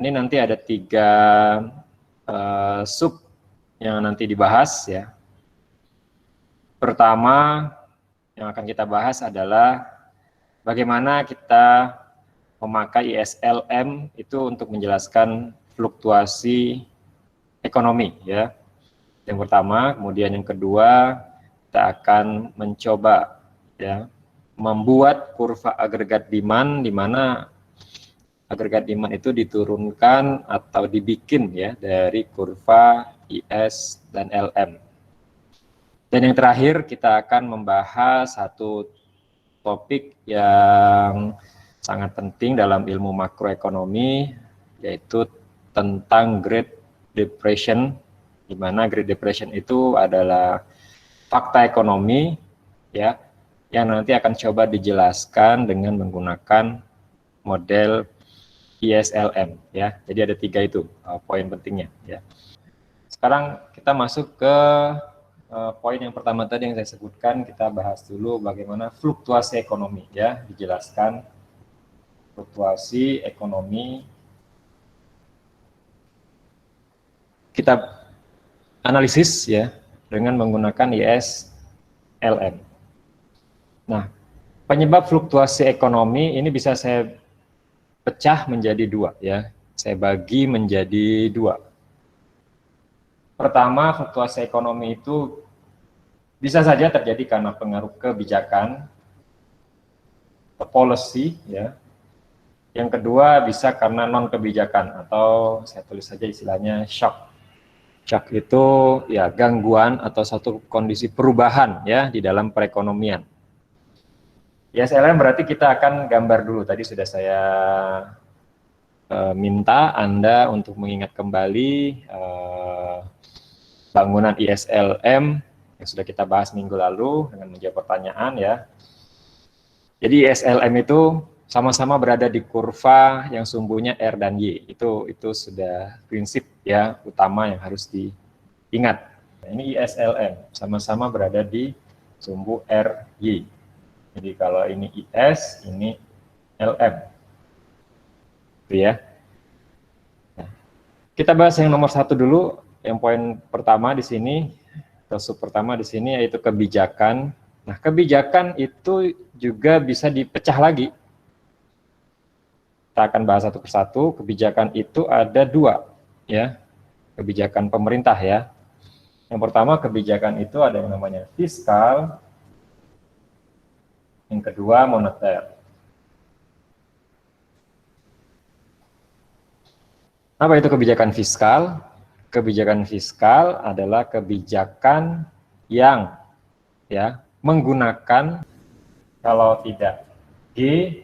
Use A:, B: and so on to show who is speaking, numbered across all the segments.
A: Ini nanti ada 3 sub yang nanti dibahas ya. Pertama yang akan kita bahas adalah bagaimana kita memakai ISLM itu untuk menjelaskan fluktuasi ekonomi ya. Yang pertama, kemudian yang kedua kita akan mencoba ya membuat kurva agregat demand di mana agregat demand itu diturunkan atau dibikin ya dari kurva IS dan LM. Dan yang terakhir kita akan membahas satu topik yang sangat penting dalam ilmu makroekonomi, yaitu tentang Great Depression, di mana Great Depression itu adalah fakta ekonomi ya yang nanti akan coba dijelaskan dengan menggunakan model ISLM ya. Jadi ada 3 itu poin pentingnya ya. Sekarang kita masuk ke poin yang pertama tadi yang saya sebutkan. Kita bahas dulu bagaimana fluktuasi ekonomi ya, dijelaskan fluktuasi ekonomi. Kita analisis ya dengan menggunakan ISLM. Nah, penyebab fluktuasi ekonomi ini bisa saya pecah menjadi 2 ya. Saya bagi menjadi 2. Pertama, fluktuasi ekonomi itu bisa saja terjadi karena pengaruh kebijakan, policy ya. Yang kedua bisa karena non kebijakan atau saya tulis saja istilahnya shock. Shock itu ya gangguan atau satu kondisi perubahan ya di dalam perekonomian. Ya, ISLM berarti kita akan gambar dulu. Tadi sudah saya minta Anda untuk mengingat kembali bangunan ISLM yang sudah kita bahas minggu lalu dengan menjawab pertanyaan ya. Jadi ISLM itu sama-sama berada di kurva yang sumbunya R dan Y. Itu sudah prinsip ya utama yang harus diingat. Nah, ini ISLM sama-sama berada di sumbu R, Y. Jadi kalau ini IS, ini LM. Itu ya. Nah, kita bahas yang nomor 1 dulu. Yang poin pertama di sini, atau sub pertama di sini yaitu kebijakan. Nah, kebijakan itu juga bisa dipecah lagi. Kita akan bahas satu persatu. Kebijakan itu ada 2, ya. Kebijakan pemerintah ya. Yang pertama kebijakan itu ada yang namanya fiskal. Yang kedua moneter. Apa itu kebijakan fiskal? Kebijakan fiskal adalah kebijakan yang ya menggunakan kalau tidak G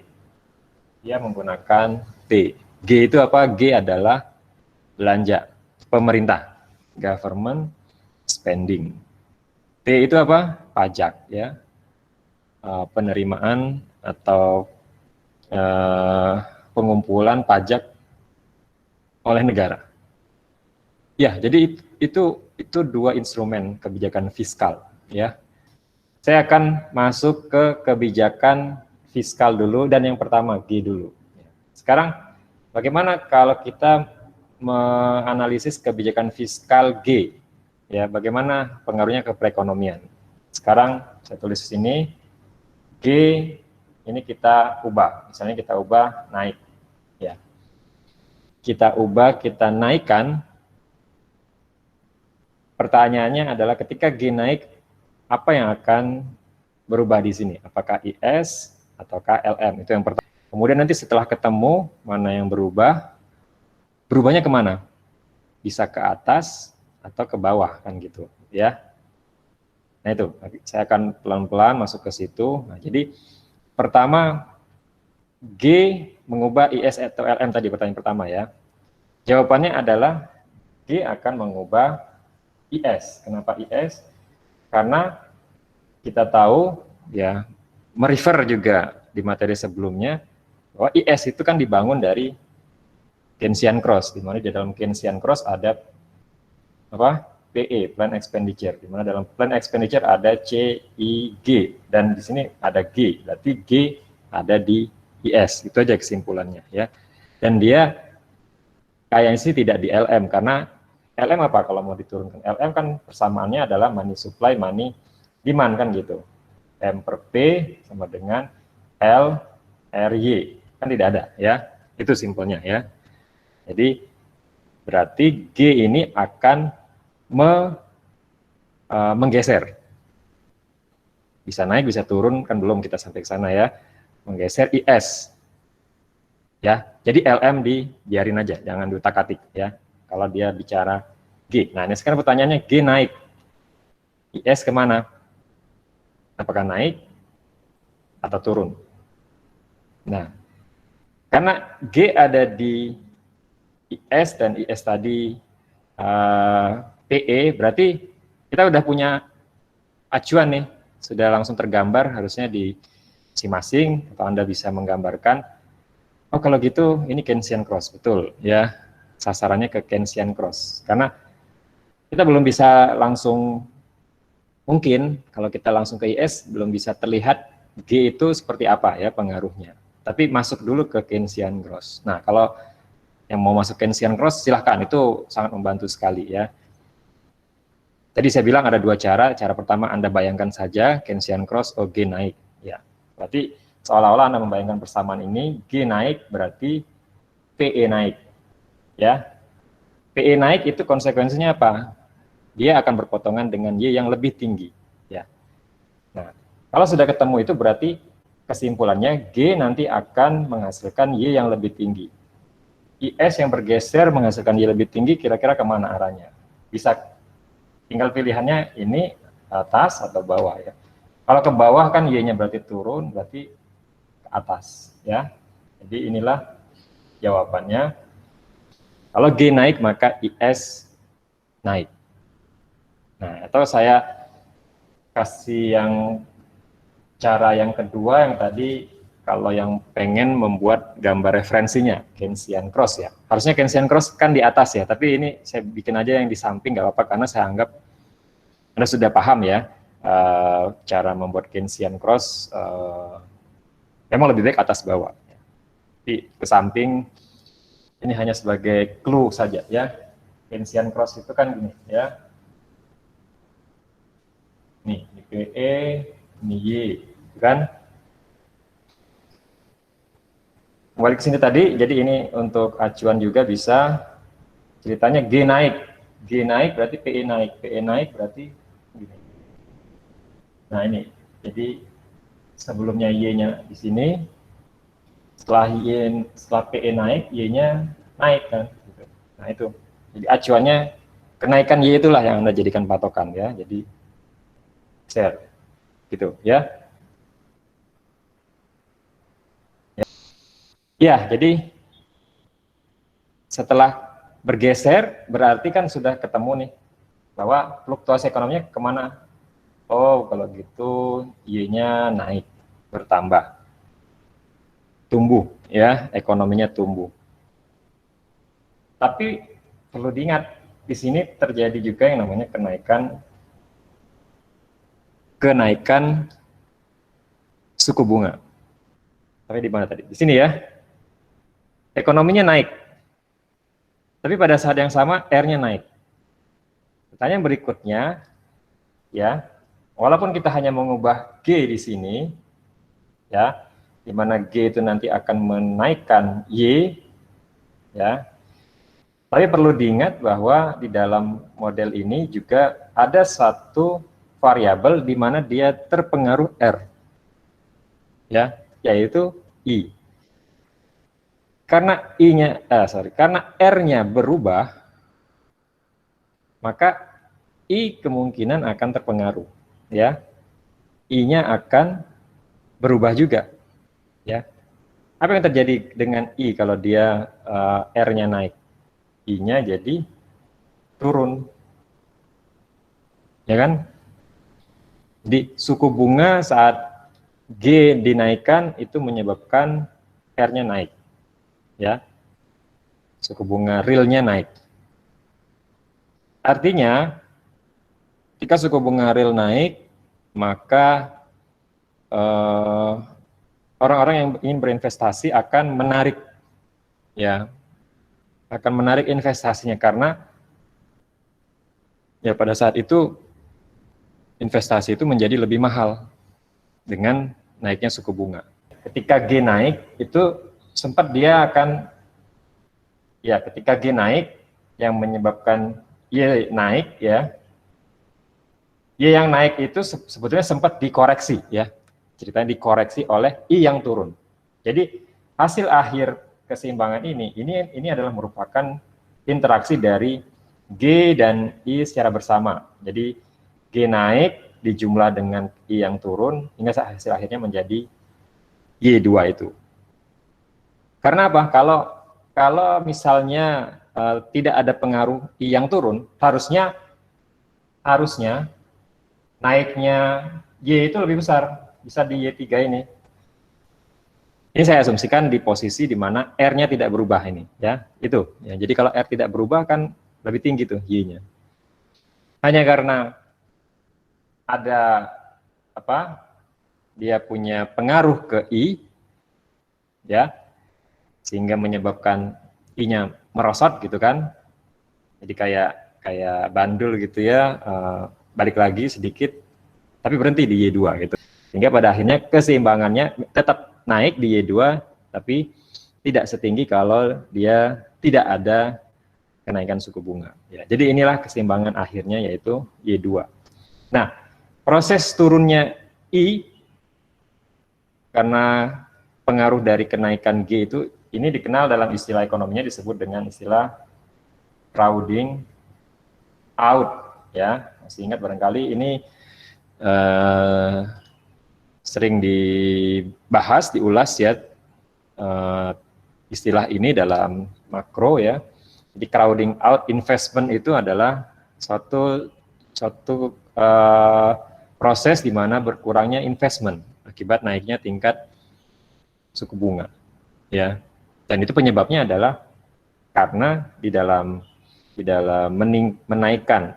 A: dia menggunakan T. G itu apa? G adalah belanja pemerintah, government spending. T itu apa? Pajak ya. Penerimaan atau pengumpulan pajak oleh negara. Ya, jadi itu 2 instrumen kebijakan fiskal ya. Saya akan masuk ke kebijakan fiskal dulu dan yang pertama G dulu. Sekarang bagaimana kalau kita menganalisis kebijakan fiskal G? Ya, bagaimana pengaruhnya ke perekonomian? Sekarang saya tulis di sini G ini kita ubah. Misalnya kita ubah naik ya. Kita ubah, kita naikkan. Pertanyaannya adalah ketika G naik, apa yang akan berubah di sini? Apakah IS atau LM? Itu yang pertama. Kemudian nanti setelah ketemu mana yang berubah, berubahnya kemana? Bisa ke atas atau ke bawah kan gitu ya. Nah itu, saya akan pelan-pelan masuk ke situ. Nah, jadi pertama G mengubah IS atau LM tadi pertanyaan pertama ya. Jawabannya adalah G akan mengubah IS. Kenapa IS? Karena kita tahu ya, merefer juga di materi sebelumnya bahwa IS itu kan dibangun dari Keynesian Cross, di mana di dalam Keynesian Cross ada apa? PE, plan expenditure, di mana dalam plan expenditure ada C, I, G dan di sini ada G. Berarti G ada di IS. Itu aja kesimpulannya ya. Dan dia kayaknya sih tidak di LM, karena LM apa kalau mau diturunkan? LM kan persamaannya adalah money supply, money demand kan gitu. M per P sama dengan L RY, kan tidak ada ya, itu simpelnya ya. Jadi berarti G ini akan menggeser, bisa naik bisa turun, kan belum kita sampai ke sana ya, menggeser IS ya. Jadi LM dibiarin aja, jangan diutak-atik ya kalau dia bicara G. Nah ini sekarang pertanyaannya, G naik, IS kemana? Apakah naik atau turun? Nah, karena G ada di IS dan IS tadi PE, berarti kita udah punya acuan nih, sudah langsung tergambar harusnya di masing-masing, atau Anda bisa menggambarkan, oh kalau gitu ini Keynesian cross, betul ya, sasarannya ke Keynesian cross. Karena kita belum bisa langsung, mungkin kalau kita langsung ke IS belum bisa terlihat G itu seperti apa ya pengaruhnya. Tapi masuk dulu ke Keynesian cross. Nah kalau yang mau masuk Keynesian cross silahkan, itu sangat membantu sekali ya. Tadi saya bilang ada dua cara. Cara pertama Anda bayangkan saja Keynesian cross, oh G naik ya. Berarti seolah-olah Anda membayangkan persamaan ini, G naik berarti PE naik ya. PE naik itu konsekuensinya apa? Dia akan berpotongan dengan Y yang lebih tinggi ya. Nah, kalau sudah ketemu itu berarti kesimpulannya G nanti akan menghasilkan Y yang lebih tinggi. IS yang bergeser menghasilkan Y lebih tinggi, kira-kira kemana arahnya? Bisa tinggal pilihannya ini atas atau bawah ya. Kalau ke bawah kan Y-nya berarti turun, berarti ke atas ya. Jadi inilah jawabannya. Kalau G naik maka IS naik. Nah, atau saya kasih yang cara yang kedua, yang tadi kalau yang pengen membuat gambar referensinya Keynesian cross ya. Harusnya Keynesian cross kan di atas ya, tapi ini saya bikin aja yang di samping, nggak apa-apa, karena saya anggap Anda sudah paham ya cara membuat Keynesian cross, memang lebih baik atas bawah. Tapi ke samping ini hanya sebagai clue saja ya. Keynesian cross itu kan gini ya. Nih, ini PE, ini Y, kan? Kembali ke sini tadi, jadi ini untuk acuan juga bisa. Ceritanya G naik berarti PE naik, PE naik berarti gini. Nah ini, jadi sebelumnya Y-nya di sini, setelah PE naik, Y-nya naik kan. Nah itu, jadi acuannya kenaikan Y itulah yang Anda jadikan patokan ya. Jadi share, gitu ya. Ya, jadi setelah bergeser berarti kan sudah ketemu nih bahwa fluktuasi ekonominya kemana. Oh kalau gitu Y-nya naik, bertambah, tumbuh ya, ekonominya tumbuh. Tapi perlu diingat di sini terjadi juga yang namanya kenaikan suku bunga. Tapi di mana tadi? Di sini ya. Ekonominya naik. Tapi pada saat yang sama R-nya naik. Pertanyaan berikutnya ya, walaupun kita hanya mengubah G di sini ya, di mana G itu nanti akan menaikkan Y ya. Tapi perlu diingat bahwa di dalam model ini juga ada satu variabel di mana dia terpengaruh R ya, yaitu I. Karena karena R-nya berubah, maka I kemungkinan akan terpengaruh ya. I-nya akan berubah juga ya. Apa yang terjadi dengan I kalau dia R-nya naik? I-nya jadi turun. Ya kan? Jadi suku bunga saat G dinaikkan itu menyebabkan R-nya naik. Ya. Suku bunga realnya naik. Artinya jika suku bunga real naik, maka orang-orang yang ingin berinvestasi akan menarik ya akan menarik investasinya karena ya pada saat itu investasi itu menjadi lebih mahal dengan naiknya suku bunga. Ketika G naik itu sempat dia akan ya ketika G naik yang menyebabkan Y naik ya. Y yang naik itu sebetulnya sempat dikoreksi ya. Ceritanya dikoreksi oleh I yang turun. Jadi hasil akhir keseimbangan ini adalah merupakan interaksi dari G dan I secara bersama. Jadi G naik dijumlah dengan I yang turun hingga hasil akhirnya menjadi Y2 itu. Karena apa? Kalau misalnya tidak ada pengaruh I yang turun, harusnya naiknya Y itu lebih besar, bisa di Y3 ini. Ini saya asumsikan di posisi di mana R-nya tidak berubah ini, ya. Itu. Ya, jadi kalau R tidak berubah kan lebih tinggi tuh Y-nya. Hanya karena ada apa? Dia punya pengaruh ke I, ya, sehingga menyebabkan I-nya merosot gitu kan. Jadi kayak bandul gitu ya, balik lagi sedikit, tapi berhenti di Y2 gitu. Sehingga pada akhirnya keseimbangannya tetap naik di Y2, tapi tidak setinggi kalau dia tidak ada kenaikan suku bunga. Ya, jadi inilah keseimbangan akhirnya yaitu Y2. Nah, proses turunnya I karena pengaruh dari kenaikan G itu ini dikenal dalam istilah ekonominya disebut dengan istilah crowding out ya. Masih ingat barangkali ini sering dibahas, diulas ya istilah ini dalam makro ya. Jadi crowding out investment itu adalah suatu proses di mana berkurangnya investment akibat naiknya tingkat suku bunga ya. Dan itu penyebabnya adalah karena di dalam menaikkan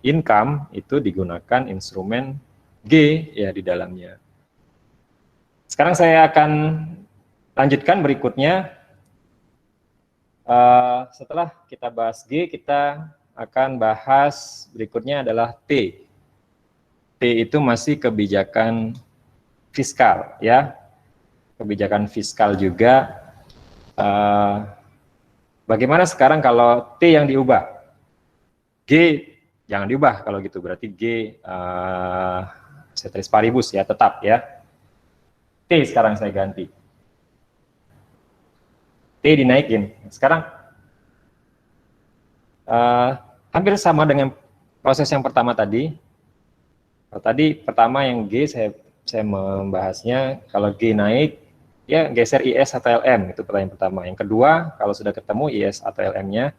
A: income itu digunakan instrumen G ya di dalamnya. Sekarang saya akan lanjutkan berikutnya. Setelah kita bahas G, kita akan bahas berikutnya adalah T. T itu masih kebijakan fiskal ya. Kebijakan fiskal juga. Bagaimana sekarang kalau T yang diubah? G jangan diubah kalau gitu, berarti G ceteris paribus ya, tetap ya. T sekarang saya ganti. T dinaikin. Sekarang hampir sama dengan proses yang pertama tadi. Tadi pertama yang G saya membahasnya kalau G naik ya geser IS atau LM, itu pertanyaan pertama. Yang kedua, kalau sudah ketemu IS atau LM-nya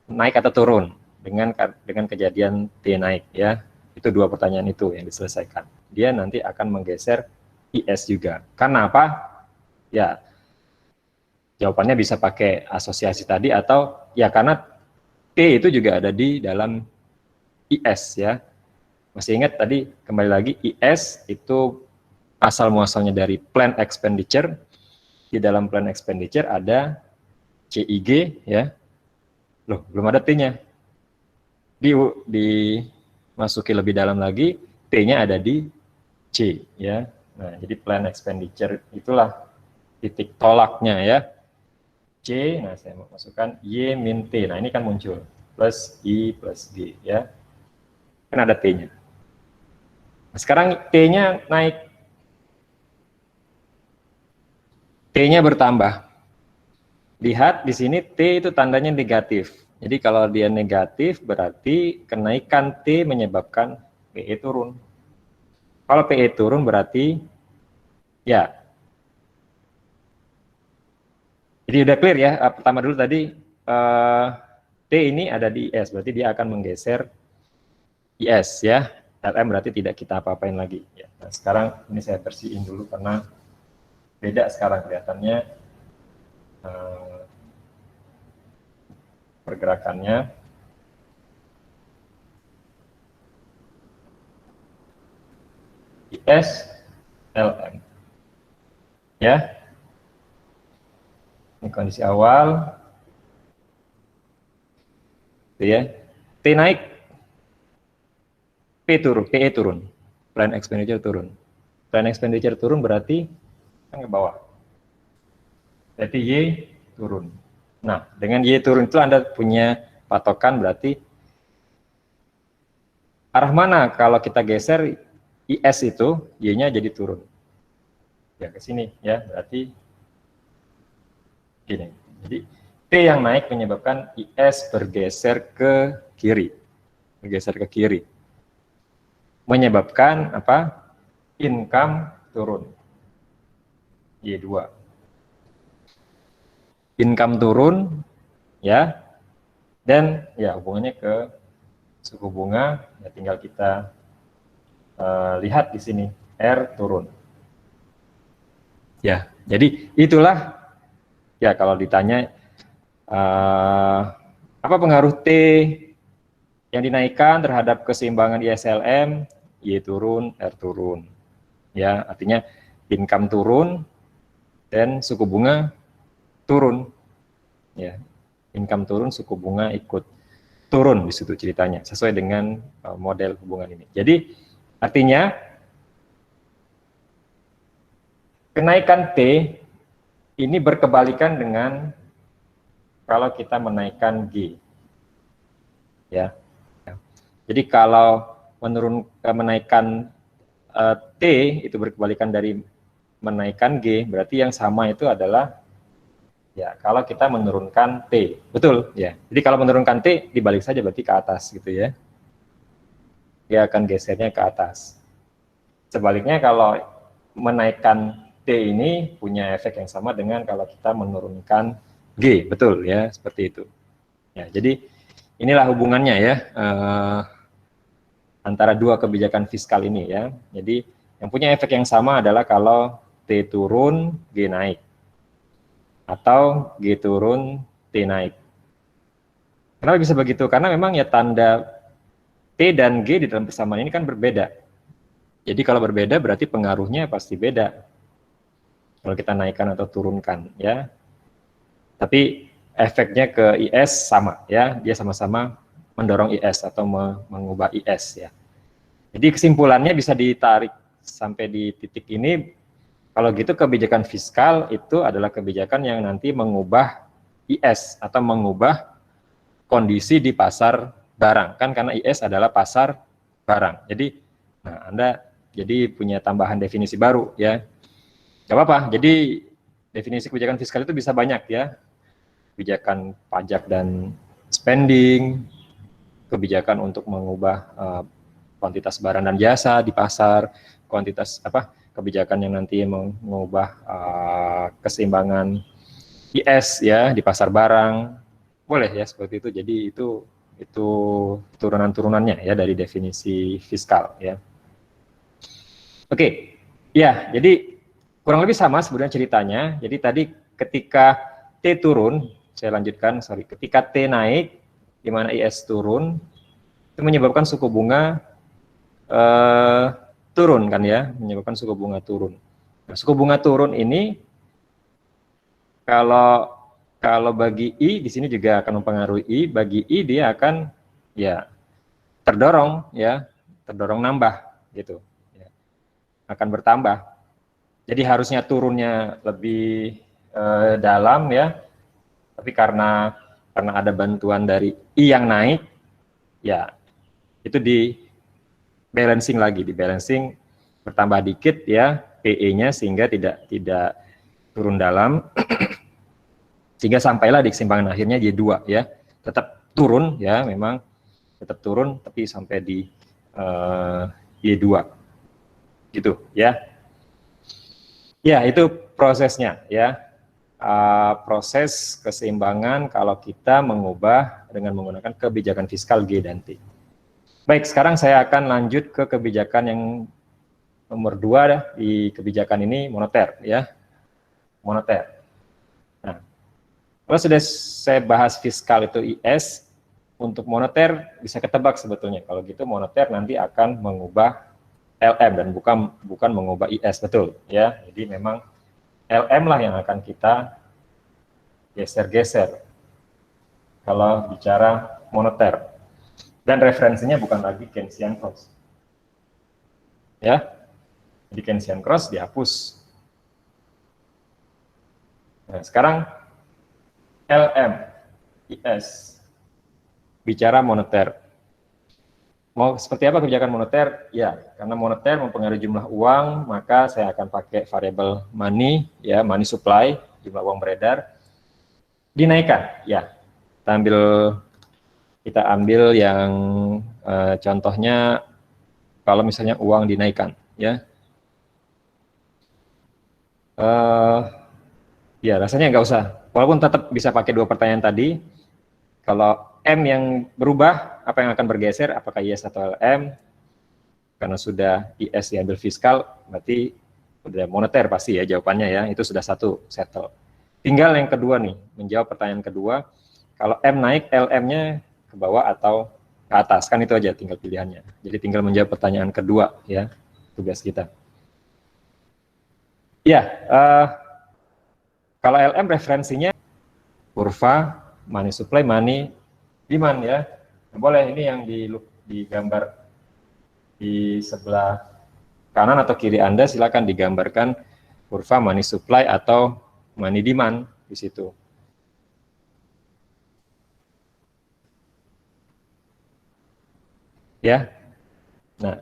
A: naik atau turun dengan kejadian T naik ya. Itu dua pertanyaan itu yang diselesaikan. Dia nanti akan menggeser IS juga. Karena apa? Ya, jawabannya bisa pakai asosiasi tadi atau ya karena T itu juga ada di dalam IS ya. Masih ingat tadi kembali lagi IS itu asal muasalnya dari plan expenditure. Di dalam plan expenditure ada CIG ya. Loh, belum ada T-nya. Dimasuki lebih dalam lagi, T-nya ada di C ya. Nah, jadi plan expenditure itulah titik tolaknya ya. C, nah saya mau masukkan Y min T. Nah, ini kan muncul plus I plus G ya. Kan ada T-nya. Nah, sekarang T-nya naik. T-nya bertambah. Lihat di sini T itu tandanya negatif. Jadi kalau dia negatif berarti kenaikan T menyebabkan PE turun. Kalau PE turun berarti ya. Jadi udah clear ya. Pertama dulu tadi T ini ada di IS, berarti dia akan menggeser IS ya. LM berarti tidak kita apa-apain lagi. Ya. Nah, sekarang ini saya bersihin dulu karena beda sekarang kelihatannya pergerakannya. IS LM ya. kondisi awal, gitu ya. T naik, PE turun, plan expenditure turun. Plan expenditure turun berarti kan ke bawah. Berarti Y turun. Nah, dengan Y turun itu Anda punya patokan berarti arah mana kalau kita geser IS itu, Y-nya jadi turun. Ya ke sini ya, berarti gini. Jadi T yang naik menyebabkan IS bergeser ke kiri. Bergeser ke kiri. Menyebabkan apa? Income turun. Y2. Income turun ya. Dan ya hubungannya ke suku bunga, ya tinggal kita lihat di sini R turun. Ya, jadi itulah ya kalau ditanya apa pengaruh T yang dinaikkan terhadap keseimbangan ISLM, Y turun, R turun. Ya, artinya income turun dan suku bunga turun. Ya, income turun, suku bunga ikut turun di situ ceritanya, sesuai dengan model hubungan ini. Jadi artinya kenaikan T ini berkebalikan dengan kalau kita menaikkan G. Ya. Jadi kalau menaikkan T itu berkebalikan dari menaikkan G, berarti yang sama itu adalah ya kalau kita menurunkan T. Betul ya. Jadi kalau menurunkan T dibalik saja berarti ke atas gitu ya. Dia akan gesernya ke atas. Sebaliknya kalau menaikkan T ini punya efek yang sama dengan kalau kita menurunkan G, betul ya, seperti itu. Ya, jadi inilah hubungannya ya antara dua kebijakan fiskal ini ya. Jadi yang punya efek yang sama adalah kalau T turun, G naik. Atau G turun, T naik. Kenapa bisa begitu? Karena memang ya tanda T dan G di dalam persamaan ini kan berbeda. Jadi kalau berbeda berarti pengaruhnya pasti beda. Kalau kita naikkan atau turunkan ya. Tapi efeknya ke IS sama ya, dia sama-sama mendorong IS atau mengubah IS ya. Jadi kesimpulannya bisa ditarik sampai di titik ini, kalau gitu kebijakan fiskal itu adalah kebijakan yang nanti mengubah IS atau mengubah kondisi di pasar barang, kan karena IS adalah pasar barang. Jadi nah Anda jadi punya tambahan definisi baru ya. Gak apa-apa, jadi definisi kebijakan fiskal itu bisa banyak ya. Kebijakan pajak dan spending, kebijakan untuk mengubah kuantitas barang dan jasa di pasar, kuantitas kebijakan yang nanti mengubah keseimbangan IS ya di pasar barang, boleh ya seperti itu. Jadi itu turunan-turunannya ya dari definisi fiskal ya. Oke, ya jadi kurang lebih sama sebenarnya ceritanya. Jadi tadi ketika T turun, saya lanjutkan, ketika T naik, di mana IS turun, itu menyebabkan suku bunga turun kan ya, menyebabkan suku bunga turun. Nah, suku bunga turun ini kalau bagi I di sini juga akan mempengaruhi I, bagi I dia akan ya terdorong nambah gitu. Ya. Akan bertambah. Jadi harusnya turunnya lebih dalam ya. Tapi karena ada bantuan dari I yang naik, ya itu di balancing lagi, bertambah dikit ya PE-nya sehingga tidak turun dalam, sehingga sampailah di keseimbangan akhirnya Y2 ya, tetap turun ya, memang tetap turun tapi sampai di Y2 gitu ya. Ya itu prosesnya ya. Proses keseimbangan kalau kita mengubah dengan menggunakan kebijakan fiskal G dan T. Baik, sekarang saya akan lanjut ke kebijakan yang nomor 2 di kebijakan ini, moneter ya. Moneter. Nah, kalau sudah saya bahas fiskal itu IS, untuk moneter bisa ketebak sebetulnya. Kalau gitu moneter nanti akan mengubah LM dan bukan mengubah IS, betul ya. Jadi memang LM lah yang akan kita geser-geser kalau bicara moneter. Dan referensinya bukan lagi Keynesian Cross. Ya, jadi Keynesian Cross dihapus. Nah, sekarang LM, IS, bicara moneter. Mau seperti apa kebijakan moneter? Ya, karena moneter mempengaruhi jumlah uang, maka saya akan pakai variable money, ya, money supply, jumlah uang beredar, dinaikkan. Ya, kita ambil yang contohnya kalau misalnya uang dinaikkan, ya. Ya, rasanya nggak usah. Walaupun tetap bisa pakai dua pertanyaan tadi. Kalau M yang berubah, apa yang akan bergeser? Apakah IS atau LM? Karena sudah IS diambil fiskal, berarti udah moneter pasti ya jawabannya ya. Itu sudah satu, settle. Tinggal yang kedua nih, menjawab pertanyaan kedua. Kalau M naik, LM-nya ke bawah atau ke atas? Kan itu aja tinggal pilihannya. Jadi tinggal menjawab pertanyaan kedua ya, tugas kita. Ya, kalau LM referensinya kurva money supply, money demand ya. Boleh ini yang digambar di sebelah kanan atau kiri Anda, silakan digambarkan kurva money supply atau money demand di situ. Ya. Nah,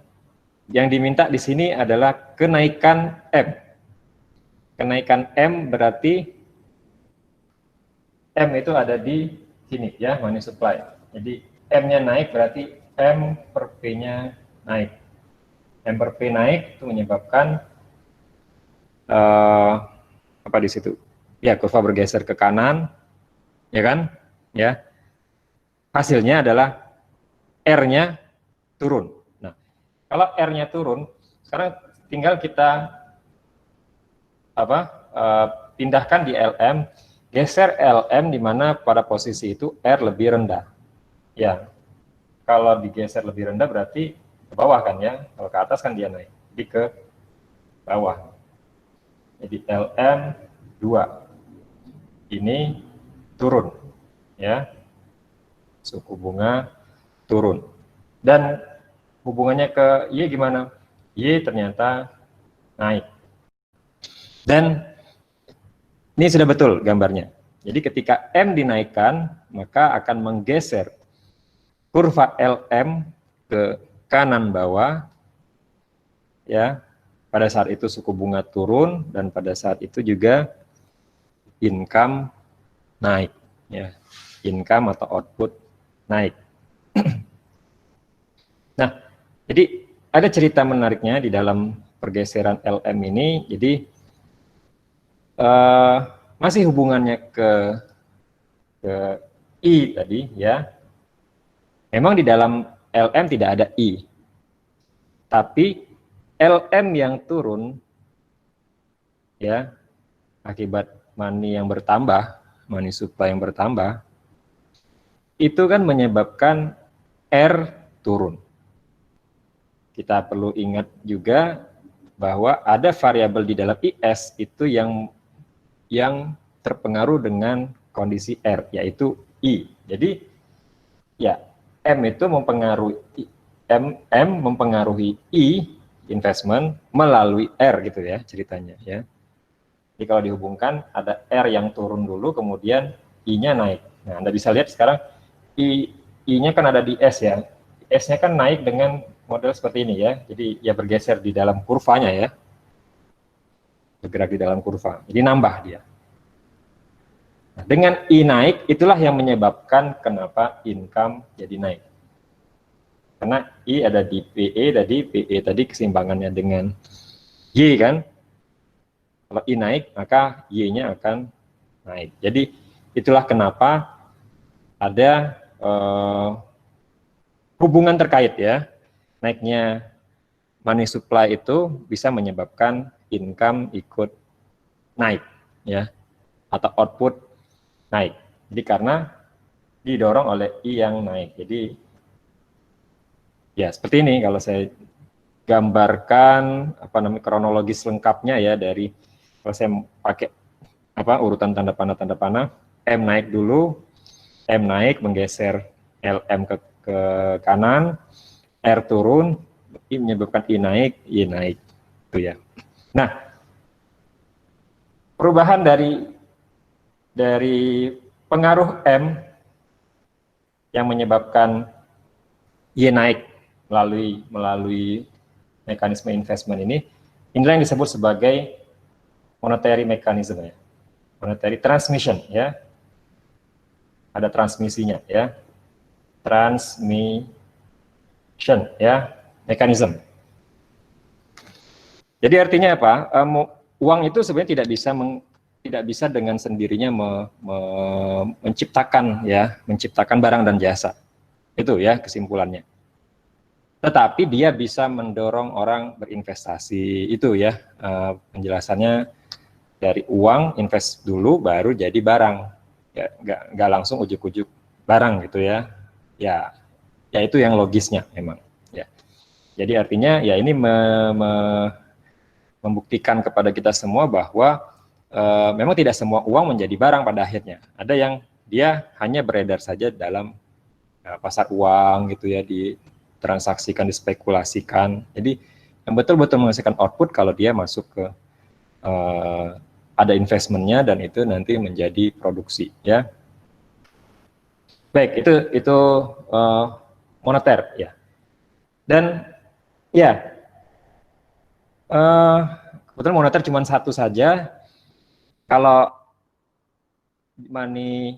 A: yang diminta di sini adalah kenaikan M. Kenaikan M berarti M itu ada di sini ya, money supply. Jadi M-nya naik berarti M per P-nya naik. M per P naik itu menyebabkan apa di situ? Ya, kurva bergeser ke kanan, ya kan? Ya. Hasilnya adalah R-nya turun. Nah, kalau R-nya turun, sekarang tinggal kita pindahkan di LM, geser LM di mana pada posisi itu R lebih rendah. Ya, kalau digeser lebih rendah berarti ke bawah kan ya, kalau ke atas kan dia naik, jadi ke bawah. Jadi LM 2 ini turun, ya, suku bunga turun. Dan hubungannya ke Y gimana? Y ternyata naik. Dan ini sudah betul gambarnya. Jadi ketika M dinaikkan, maka akan menggeser kurva LM ke kanan bawah, ya. Pada saat itu suku bunga turun dan pada saat itu juga income naik, ya. Income atau output naik. Nah, jadi ada cerita menariknya di dalam pergeseran LM ini. Jadi masih hubungannya ke I tadi ya. Memang di dalam LM tidak ada I. Tapi LM yang turun ya akibat money yang bertambah, money supply yang bertambah, itu kan menyebabkan R turun. Kita perlu ingat juga bahwa ada variabel di dalam IS itu yang terpengaruh dengan kondisi R, yaitu I. Jadi ya M itu mempengaruhi I investment melalui R gitu ya ceritanya ya. Jadi kalau dihubungkan ada R yang turun dulu kemudian I-nya naik. Nah, Anda bisa lihat sekarang I-nya kan ada di S ya. S-nya kan naik dengan model seperti ini ya. Jadi ya bergeser di dalam kurvanya ya. Bergerak di dalam kurva. Jadi nambah dia. Nah, dengan I naik, itulah yang menyebabkan kenapa income jadi naik. Karena I ada di PE tadi keseimbangannya dengan Y kan. Kalau I naik, maka Y-nya akan naik. Jadi itulah kenapa ada hubungan terkait ya. Naiknya money supply itu bisa menyebabkan income ikut naik ya. Atau output naik. Jadi karena didorong oleh I yang naik. Jadi ya seperti ini kalau saya gambarkan kronologis lengkapnya ya dari kalau saya pakai urutan tanda panah M naik dulu, M naik menggeser LM ke kanan, R turun, I menyebabkan I naik, Y naik, itu ya. Nah, perubahan dari pengaruh M yang menyebabkan Y naik melalui mekanisme investment ini, inilah yang disebut sebagai monetary mechanism ya, monetary transmission ya, ada transmisinya ya, transmission ya, mechanism. Jadi artinya apa? Uang itu sebenarnya tidak bisa dengan sendirinya menciptakan barang dan jasa. Itu ya kesimpulannya. Tetapi dia bisa mendorong orang berinvestasi. Itu ya penjelasannya, dari uang invest dulu baru jadi barang. Ya, nggak langsung ujuk-ujuk barang gitu ya. Ya itu yang logisnya memang. Ya. Jadi artinya ya ini membuktikan kepada kita semua bahwa memang tidak semua uang menjadi barang pada akhirnya. Ada yang dia hanya beredar saja dalam pasar uang gitu ya, ditransaksikan, dispekulasikan. Jadi yang betul-betul menghasilkan output kalau dia masuk ke ada investmentnya dan itu nanti menjadi produksi ya. Baik, itu moneter ya. Dan ya kebetulan moneter cuma satu saja. Kalau money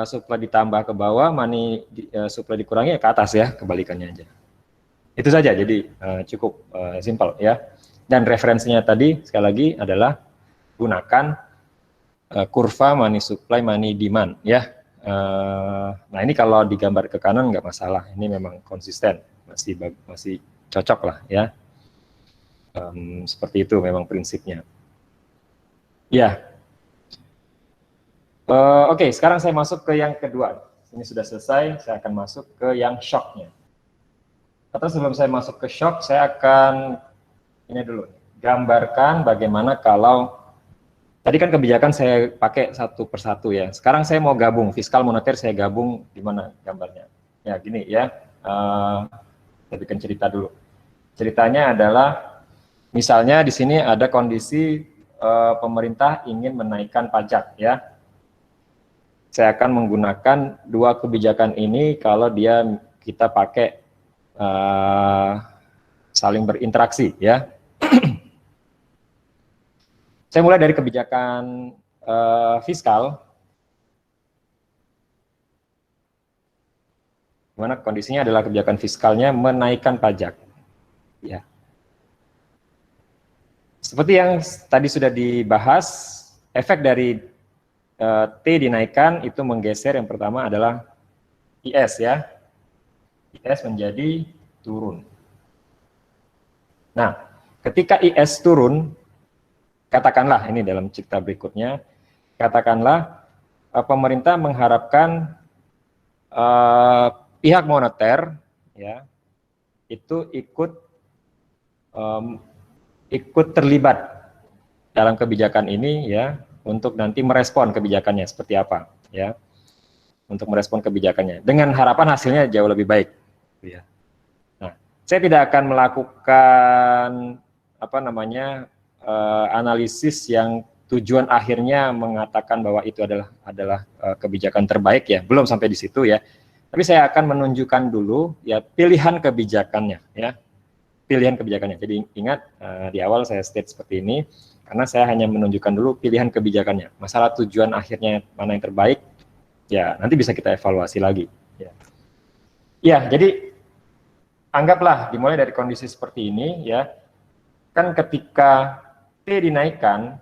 A: supply ditambah ke bawah, money supply dikurangi ya ke atas ya, kebalikannya aja. Itu saja, jadi cukup simpel ya. Dan referensinya tadi sekali lagi adalah gunakan kurva money supply, money demand ya. Nah ini kalau digambar ke kanan nggak masalah, ini memang konsisten, masih cocok lah ya. Seperti itu memang prinsipnya. Ya. Oke, sekarang saya masuk ke yang kedua. Ini sudah selesai, saya akan masuk ke yang shocknya. Atau sebelum saya masuk ke shock, saya akan ini dulu, gambarkan bagaimana kalau tadi kan kebijakan saya pakai satu persatu ya. Sekarang saya mau gabung, fiskal moneter saya gabung, gimana gambarnya? Ya gini ya, saya bikin cerita dulu. Ceritanya adalah, misalnya di sini ada kondisi pemerintah ingin menaikkan pajak ya. Saya akan menggunakan dua kebijakan ini kalau kita pakai saling berinteraksi ya. Saya mulai dari kebijakan fiskal, dimana kondisinya adalah kebijakan fiskalnya menaikkan pajak. Ya. Seperti yang tadi sudah dibahas, efek dari T dinaikkan itu menggeser, yang pertama adalah IS ya. IS menjadi turun. Nah, ketika IS turun, katakanlah ini dalam cerita berikutnya, katakanlah pemerintah mengharapkan pihak moneter ya itu ikut terlibat dalam kebijakan ini ya, untuk nanti merespon kebijakannya seperti apa ya, untuk merespon kebijakannya dengan harapan hasilnya jauh lebih baik ya. Nah, saya tidak akan melakukan analisis yang tujuan akhirnya mengatakan bahwa itu adalah kebijakan terbaik ya, belum sampai di situ ya. Tapi saya akan menunjukkan dulu ya pilihan kebijakannya ya. Pilihan kebijakannya. Jadi ingat di awal saya state seperti ini karena saya hanya menunjukkan dulu pilihan kebijakannya. Masalah tujuan akhirnya mana yang terbaik, ya nanti bisa kita evaluasi lagi. Ya, jadi anggaplah dimulai dari kondisi seperti ini ya. Kan ketika T dinaikkan,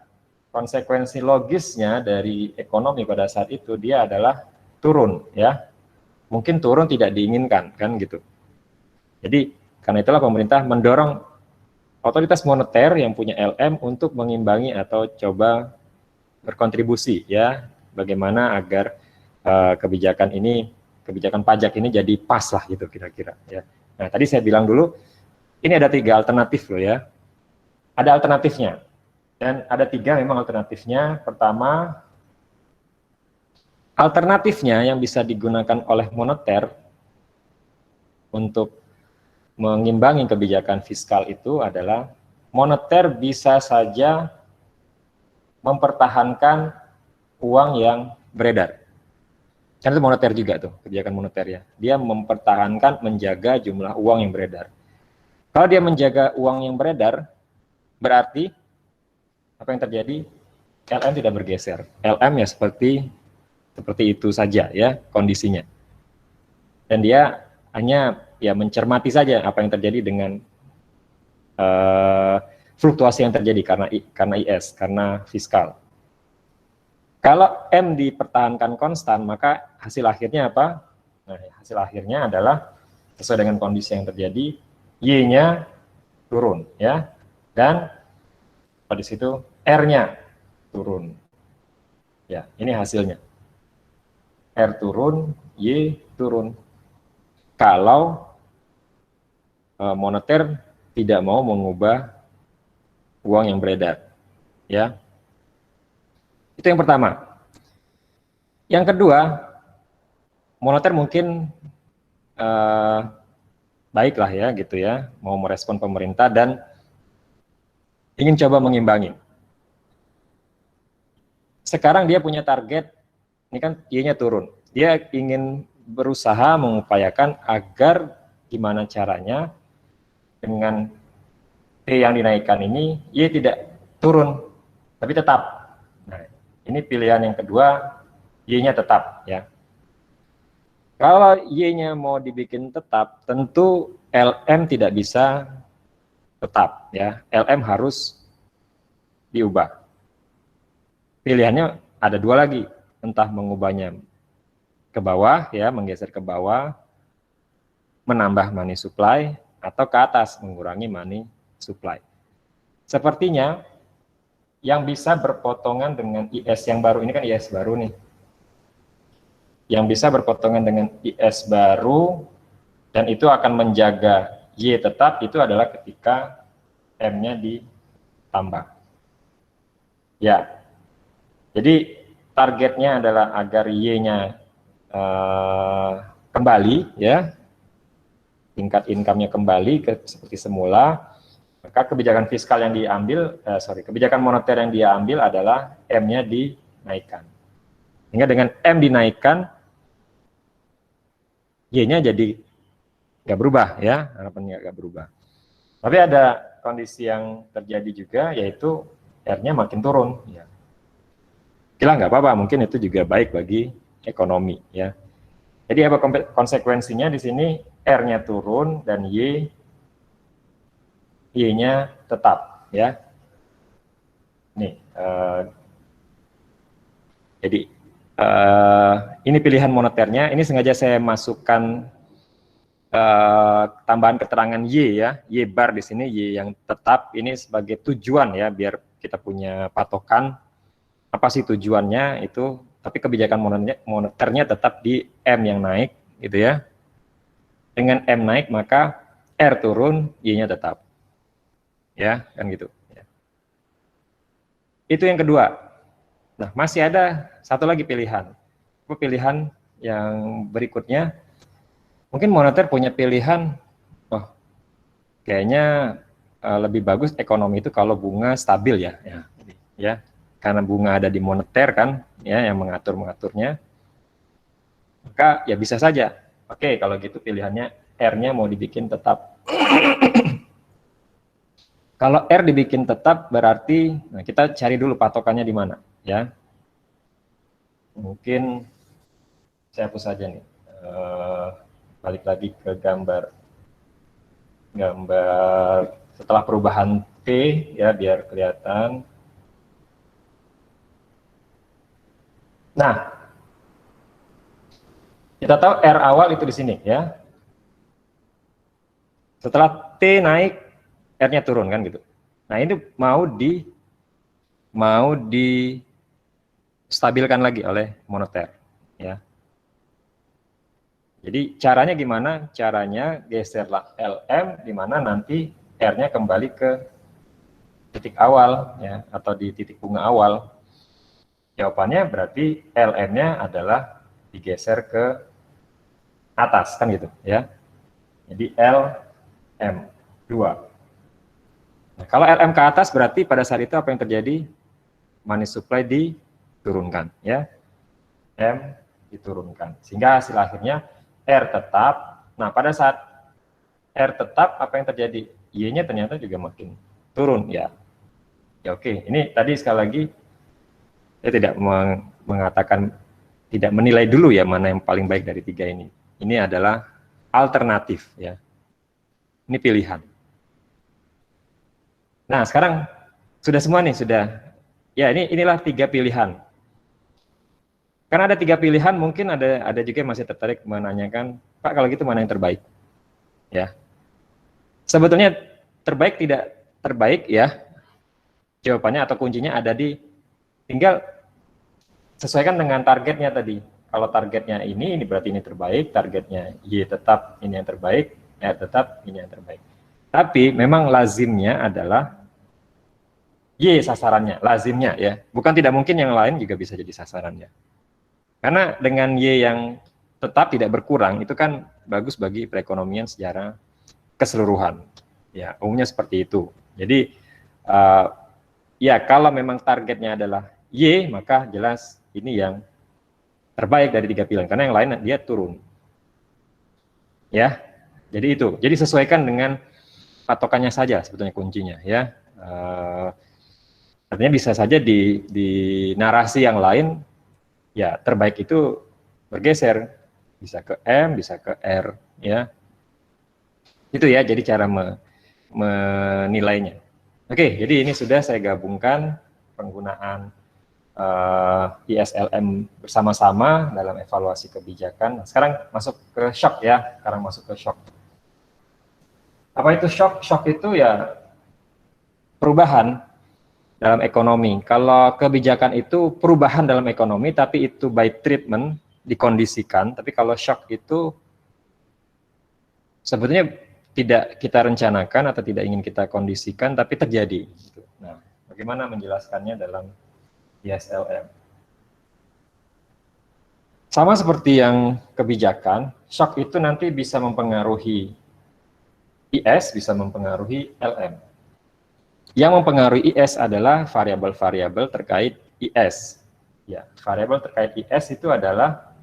A: konsekuensi logisnya dari ekonomi pada saat itu dia adalah turun ya. Mungkin turun tidak diinginkan kan gitu. Jadi karena itulah pemerintah mendorong otoritas moneter yang punya LM untuk mengimbangi atau coba berkontribusi ya, bagaimana agar kebijakan pajak ini jadi pas lah gitu kira-kira ya. Nah tadi saya bilang dulu ini ada 3 alternatif loh ya, ada alternatifnya dan ada 3 memang alternatifnya. Pertama Alternatifnya yang bisa digunakan oleh moneter untuk mengimbangi kebijakan fiskal itu adalah moneter bisa saja mempertahankan uang yang beredar. Kan itu moneter juga tuh, kebijakan moneter ya. Dia mempertahankan, menjaga jumlah uang yang beredar. Kalau dia menjaga uang yang beredar, berarti apa yang terjadi? LM tidak bergeser. LM ya seperti itu saja ya kondisinya. Dan dia hanya ya mencermati saja apa yang terjadi dengan fluktuasi yang terjadi karena IS, karena fiskal. Kalau M dipertahankan konstan, maka hasil akhirnya apa? Nah, hasil akhirnya adalah sesuai dengan kondisi yang terjadi, Y-nya turun, ya, dan pada situ R-nya turun. Ya, ini hasilnya. R turun, Y turun. Kalau moneter tidak mau mengubah uang yang beredar, ya. Itu yang pertama. Yang kedua, moneter mungkin baiklah ya gitu ya, mau merespon pemerintah dan ingin coba mengimbangi. Sekarang dia punya target, ini kan Y-nya turun. Dia ingin berusaha mengupayakan agar gimana caranya dengan T yang dinaikkan ini Y tidak turun, tapi tetap. Nah, ini pilihan yang kedua, Y-nya tetap ya. Kalau Y-nya mau dibikin tetap, tentu LM tidak bisa tetap ya. LM harus diubah. Pilihannya ada dua lagi, entah mengubahnya ke bawah ya, menggeser ke bawah, menambah money supply, atau ke atas mengurangi money supply. Sepertinya yang bisa berpotongan dengan IS yang baru, ini kan IS baru nih, yang bisa berpotongan dengan IS baru dan itu akan menjaga Y tetap, itu adalah ketika M-nya ditambah. Ya, jadi targetnya adalah agar Y-nya kembali, ya, tingkat income-nya kembali ke seperti semula. Maka kebijakan fiskal yang diambil, kebijakan moneter yang dia ambil adalah M-nya dinaikkan. Sehingga dengan M dinaikkan, Y-nya jadi nggak berubah, ya, harapannya nggak berubah. Tapi ada kondisi yang terjadi juga, yaitu R-nya makin turun. Ya. Kira nggak apa-apa, mungkin itu juga baik bagi ekonomi, ya. Jadi apa konsekuensinya di sini? R-nya turun dan Y-nya tetap, ya. Nih, jadi ini pilihan moneternya. Ini sengaja saya masukkan tambahan keterangan Y ya, Y bar di sini, Y yang tetap ini sebagai tujuan ya, biar kita punya patokan apa sih tujuannya itu. Tapi kebijakan moneternya tetap di M yang naik, gitu ya. Dengan M naik maka R turun, Y-nya tetap, ya kan gitu. Ya. Itu yang kedua. Nah, masih ada satu lagi pilihan. Pilihan yang berikutnya, mungkin moneter punya pilihan, oh kayaknya lebih bagus ekonomi itu kalau bunga stabil ya, ya, karena bunga ada di moneter kan, ya, yang mengaturnya, maka ya bisa saja. Oke, kalau gitu pilihannya R-nya mau dibikin tetap. Kalau R dibikin tetap berarti, nah kita cari dulu patokannya di mana, ya. Mungkin saya hapus saja nih. Balik lagi ke gambar setelah perubahan T ya, biar kelihatan. Nah, kita tahu R awal itu di sini ya. Setelah T naik, R-nya turun kan gitu. Nah, ini mau distabilkan lagi oleh moneter ya. Jadi caranya gimana? Caranya geserlah LM di mana nanti R-nya kembali ke titik awal ya, atau di titik bunga awal. Jawabannya berarti LM-nya adalah digeser ke atas, kan gitu ya. Jadi LM2. Nah, kalau LM ke atas berarti pada saat itu apa yang terjadi? Money supply diturunkan ya. M diturunkan. Sehingga hasil akhirnya R tetap. Nah, pada saat R tetap apa yang terjadi? Y-nya ternyata juga makin turun ya. Ya oke, ini tadi sekali lagi saya tidak mengatakan, tidak menilai dulu ya mana yang paling baik dari tiga ini. Ini adalah alternatif ya. Ini pilihan. Nah, sekarang sudah semua nih, sudah. Ya, inilah tiga pilihan. Karena ada tiga pilihan, mungkin ada juga yang masih tertarik menanyakan, Pak, kalau gitu mana yang terbaik? Ya. Sebetulnya terbaik tidak terbaik ya. Jawabannya atau kuncinya ada di tinggal sesuaikan dengan targetnya tadi. Kalau targetnya ini berarti ini terbaik, targetnya Y tetap ini yang terbaik, R tetap ini yang terbaik. Tapi memang lazimnya adalah Y sasarannya, lazimnya ya. Bukan tidak mungkin yang lain juga bisa jadi sasarannya. Karena dengan Y yang tetap tidak berkurang, itu kan bagus bagi perekonomian secara keseluruhan. Ya, umumnya seperti itu. Jadi, ya kalau memang targetnya adalah Y, maka jelas ini yang terbaik dari tiga pilihan, karena yang lain dia turun. Ya, jadi itu. Jadi sesuaikan dengan patokannya saja sebetulnya kuncinya. Ya, artinya bisa saja di narasi yang lain, ya terbaik itu bergeser, bisa ke M, bisa ke R. Ya, itu ya. Jadi cara menilainya. Oke, jadi ini sudah saya gabungkan penggunaan ISLM bersama-sama dalam evaluasi kebijakan. Nah, sekarang masuk ke shock ya. Sekarang masuk ke shock. Apa itu shock? Shock itu ya perubahan dalam ekonomi. Kalau kebijakan itu perubahan dalam ekonomi, tapi itu by treatment, dikondisikan. Tapi kalau shock itu sebetulnya tidak kita rencanakan atau tidak ingin kita kondisikan, tapi terjadi. Nah, bagaimana menjelaskannya dalam ISLM? Sama seperti yang kebijakan, shock itu nanti bisa mempengaruhi IS, bisa mempengaruhi LM. Yang mempengaruhi IS adalah variabel-variabel terkait IS. Ya, variabel terkait IS itu adalah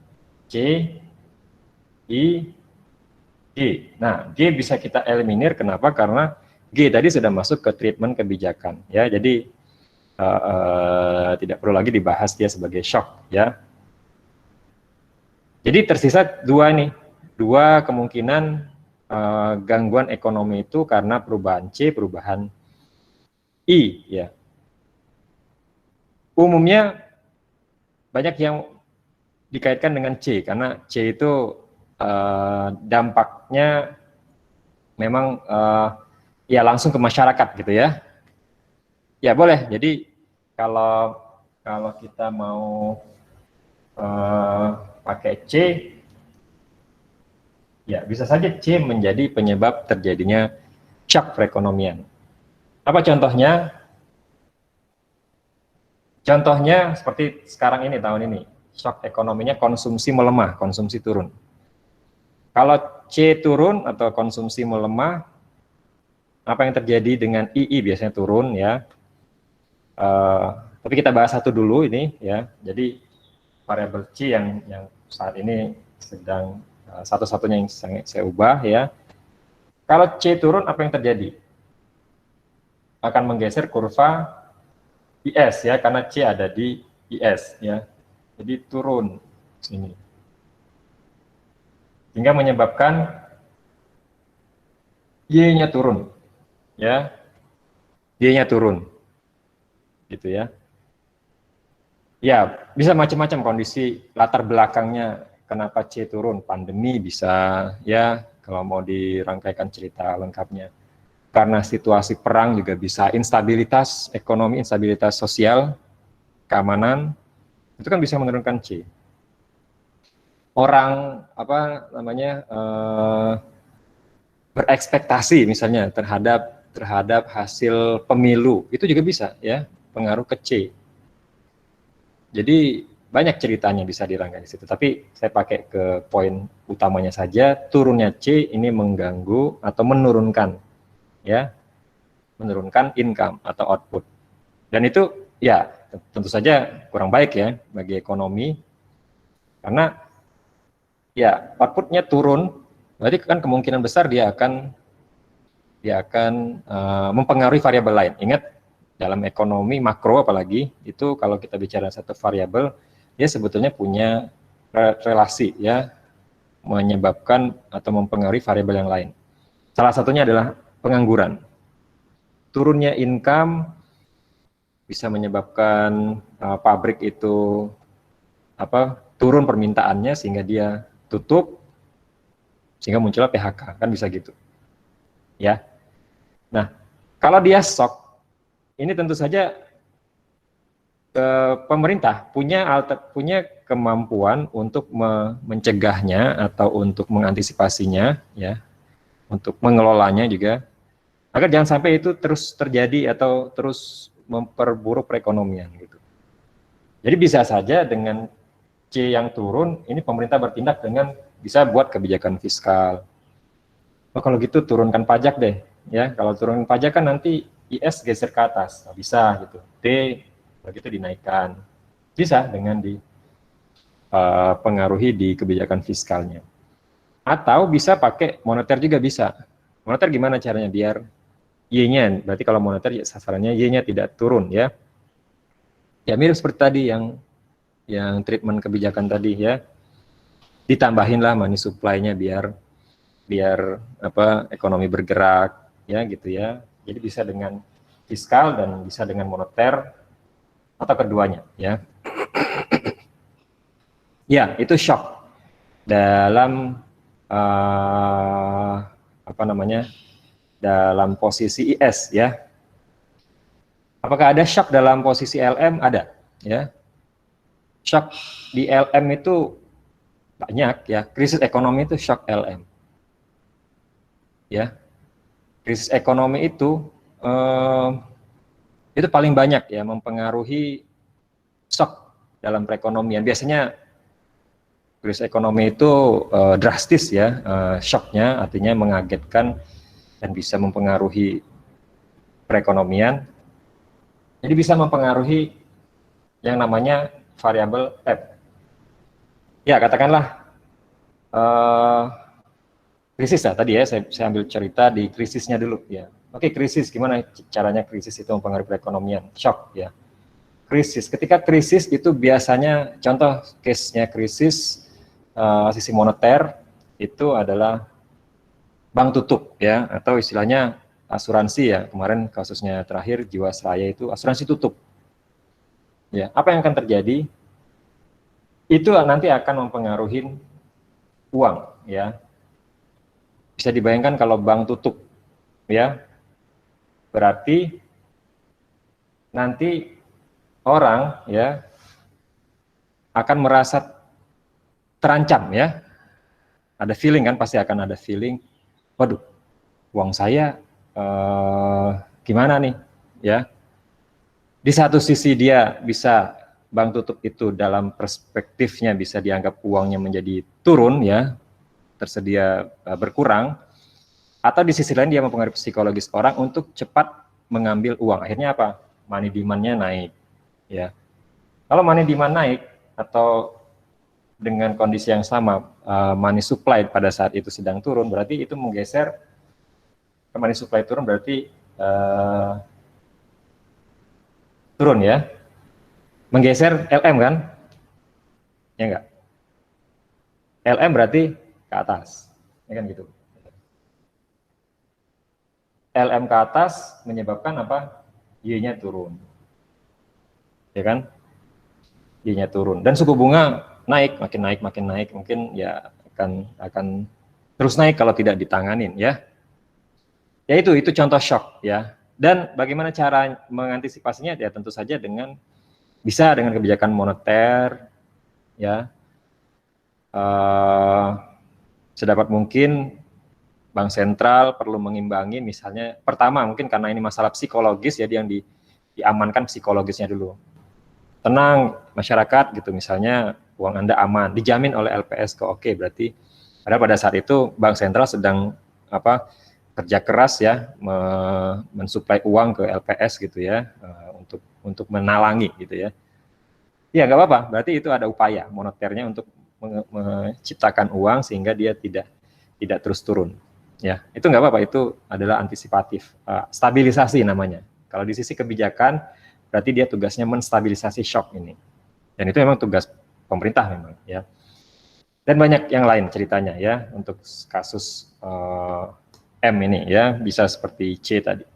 A: C, I, G. Nah, G bisa kita eliminir. Kenapa? Karena G tadi sudah masuk ke treatment kebijakan. Ya, jadi tidak perlu lagi dibahas dia sebagai shock. Ya. Jadi tersisa dua kemungkinan gangguan ekonomi itu karena perubahan C, perubahan I. Ya. Umumnya banyak yang dikaitkan dengan C, karena C itu dampaknya memang ya langsung ke masyarakat gitu ya. Ya boleh. Jadi kalau kita mau pakai C, ya bisa saja C menjadi penyebab terjadinya shock perekonomian. Apa contohnya? Contohnya seperti sekarang ini, tahun ini, shock ekonominya konsumsi melemah, konsumsi turun. Kalau C turun atau konsumsi melemah, apa yang terjadi dengan II biasanya turun ya. Tapi kita bahas satu dulu ini ya. Jadi variabel C yang saat ini sedang satu-satunya yang saya ubah ya. Kalau C turun, apa yang terjadi? Akan menggeser kurva IS ya, karena C ada di IS ya. Jadi turun sini. Sehingga menyebabkan Y-nya turun ya. Y-nya turun. Gitu ya. Ya, bisa macam-macam kondisi latar belakangnya kenapa C turun, pandemi bisa ya, kalau mau dirangkaikan cerita lengkapnya. Karena situasi perang juga bisa, instabilitas ekonomi, instabilitas sosial, keamanan, itu kan bisa menurunkan C. Orang berekspektasi misalnya terhadap hasil pemilu, itu juga bisa ya pengaruh ke C. Jadi banyak ceritanya bisa dirangkai di situ. Tapi saya pakai ke poin utamanya saja. Turunnya C ini mengganggu atau menurunkan, ya, menurunkan income atau output. Dan itu ya tentu saja kurang baik ya bagi ekonomi, karena ya outputnya turun, berarti kan kemungkinan besar dia akan mempengaruhi variabel lain. Ingat, dalam ekonomi makro apalagi, itu kalau kita bicara satu variabel, dia sebetulnya punya relasi ya, menyebabkan atau mempengaruhi variabel yang lain. Salah satunya adalah pengangguran. Turunnya income bisa menyebabkan pabrik itu turun permintaannya sehingga dia tutup, sehingga munculnya PHK, kan bisa gitu. Ya. Nah, kalau dia shock, ini tentu saja pemerintah punya kemampuan untuk mencegahnya atau untuk mengantisipasinya, ya, untuk mengelolanya juga, agar jangan sampai itu terus terjadi atau terus memperburuk perekonomian gitu. Jadi bisa saja dengan C yang turun, ini pemerintah bertindak dengan bisa buat kebijakan fiskal. Oh, kalau gitu turunkan pajak deh, ya. Kalau turunkan pajak kan nanti IS geser ke atas, nah, bisa gitu. D begitu dinaikkan, bisa dengan dipengaruhi di kebijakan fiskalnya. Atau bisa pakai moneter juga bisa. Moneter gimana caranya biar Y-nya, berarti kalau moneter ya sasarannya Y-nya tidak turun ya. Ya mirip seperti tadi yang treatment kebijakan tadi ya. Ditambahin lah money supply-nya biar ekonomi bergerak ya gitu ya. Jadi bisa dengan fiskal dan bisa dengan moneter atau keduanya ya. Ya, itu shock dalam dalam posisi IS ya. Apakah ada shock dalam posisi LM? Ada ya. Shock di LM itu banyak ya. Krisis ekonomi itu shock LM. Ya. Krisis ekonomi itu paling banyak ya mempengaruhi shock dalam perekonomian. Biasanya krisis ekonomi itu drastis ya, shocknya artinya mengagetkan dan bisa mempengaruhi perekonomian. Jadi bisa mempengaruhi yang namanya variabel F. Ya katakanlah krisis ya tadi ya, saya ambil cerita di krisisnya dulu ya. Oke, krisis, gimana caranya krisis itu mempengaruhi perekonomian? Shock ya. Krisis, ketika krisis itu biasanya contoh case-nya krisis sisi moneter itu adalah bank tutup ya, atau istilahnya asuransi ya, kemarin kasusnya terakhir Jiwasraya itu asuransi tutup ya. Apa yang akan terjadi? Itu nanti akan mempengaruhi uang ya. Bisa dibayangkan kalau bank tutup ya, berarti nanti orang ya akan merasa terancam ya. Ada feeling kan, pasti akan ada feeling, waduh, uang saya gimana nih ya. Di satu sisi dia bisa, bank tutup itu dalam perspektifnya bisa dianggap uangnya menjadi turun ya, tersedia berkurang, atau di sisi lain dia mempengaruhi psikologis orang untuk cepat mengambil uang. Akhirnya apa? Money demand-nya naik ya. Kalau money demand naik atau dengan kondisi yang sama money supply pada saat itu sedang turun, berarti itu menggeser money supply turun, berarti turun ya, menggeser LM kan, ya enggak? LM berarti ke atas, ya kan gitu. LM ke atas menyebabkan apa? Y-nya turun, ya kan? Y-nya turun dan suku bunga naik, makin naik, mungkin ya akan terus naik kalau tidak ditanganin ya. Ya itu contoh shock ya. Dan bagaimana cara mengantisipasinya? Ya tentu saja bisa dengan kebijakan moneter ya. Sedapat mungkin bank sentral perlu mengimbangi, misalnya pertama mungkin karena ini masalah psikologis ya, yang diamankan psikologisnya dulu. tenang masyarakat gitu, misalnya uang Anda aman, dijamin oleh LPS kok. Oke, berarti padahal pada saat itu Bank Sentral sedang kerja keras ya mensuplai uang ke LPS gitu ya, untuk menalangi gitu ya. Ya nggak apa-apa, berarti itu ada upaya moneternya untuk menciptakan uang sehingga dia tidak terus turun. Ya, itu nggak apa-apa, itu adalah antisipatif, stabilisasi namanya. Kalau di sisi kebijakan, berarti dia tugasnya menstabilisasi shock ini. Dan itu memang tugas pemerintah memang ya. Dan banyak yang lain ceritanya ya untuk kasus M ini ya, bisa seperti C tadi.